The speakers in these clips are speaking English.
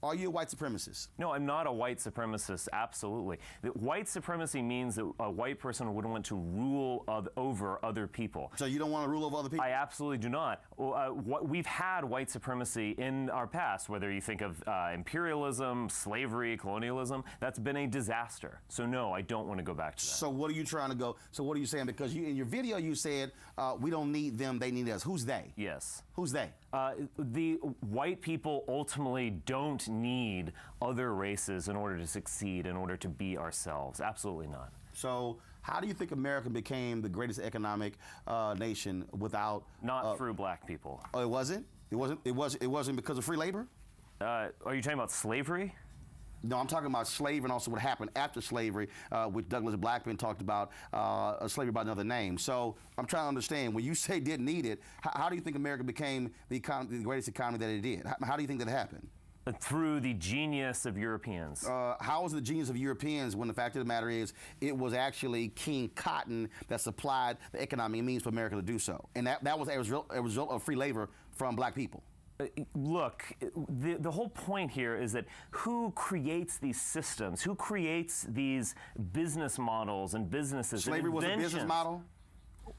Are you a white supremacist? No, I'm not a white supremacist, absolutely. White supremacy means that a white person would want to rule over other people. So you don't want to rule over other people? I absolutely do not. We've had white supremacy in our past, whether you think of imperialism, slavery, colonialism, that's been a disaster. So no, I don't want to go back to that. So what are you trying to go, so what are you saying? Because in your video you said, we don't need them, they need us. Who's they? Yes. Who's they? The white people ultimately don't need other races in order to succeed, in order to be ourselves. Absolutely not. So how do you think America became the greatest economic nation without... Not through black people. Oh, it wasn't? It wasn't because of free labor? Are you talking about slavery? No, I'm talking about slavery and also what happened after slavery, which Douglas Blackburn talked about, slavery by another name. So I'm trying to understand, when you say didn't need it, how do you think America became the greatest economy that it did? How do you think that happened? Through the genius of Europeans. How was it the genius of Europeans when the fact of the matter is it was actually King Cotton that supplied the economic means for America to do so? And that was a result of free labor from black people. Look, the whole point here is that who creates these systems, who creates these business models and businesses? Slavery was a business model?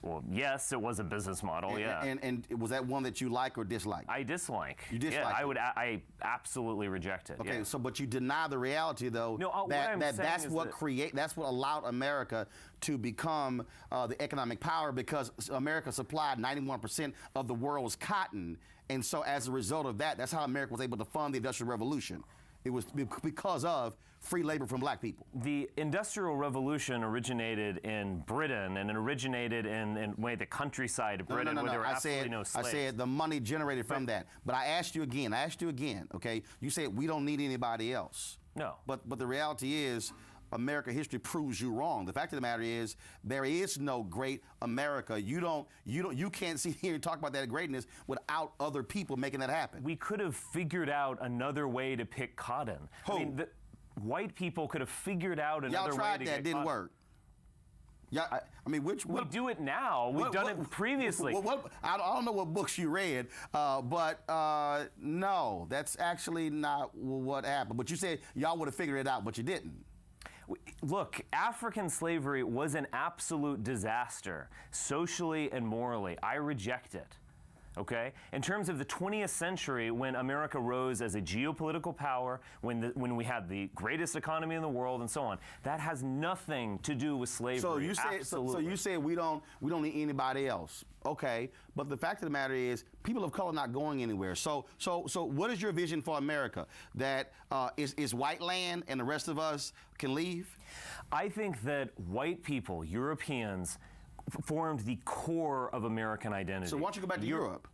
Well, yes, it was a business model, yeah. And was that one that you like or dislike? I dislike. You dislike? Yeah, I absolutely reject it. Okay, yeah. so but you deny the reality, though, no, that's what allowed America to become the economic power, because America supplied 91% of the world's cotton, and so as a result of that, that's how America was able to fund the Industrial Revolution. It was because of free labor from black people. The Industrial Revolution originated in Britain, and it originated in the countryside of Britain, where there were absolutely no slaves. I said the money generated from that. But I asked you again, okay? You said we don't need anybody else. No. But the reality is, America history proves you wrong. The fact of the matter is, there is no great America. You can't sit here and talk about that greatness without other people making that happen. We could have figured out another way to pick cotton. Who? I mean, white people could have figured out another way to Y'all tried get that, didn't cotton. work. Yeah, I mean, we do it now. We've done it previously. I don't know what books you read, but no, that's actually not what happened. But you said y'all would have figured it out, but you didn't. Look, African slavery was an absolute disaster, socially and morally. I reject it. Okay? In terms of the 20th century, when America rose as a geopolitical power, when we had the greatest economy in the world and so on, that has nothing to do with slavery. So you say we don't need anybody else. Okay, but the fact of the matter is, people of color not going anywhere. So what is your vision for America? That is white land and the rest of us can leave? I think that white people, Europeans, formed the core of American identity. So why don't you go back to Europe?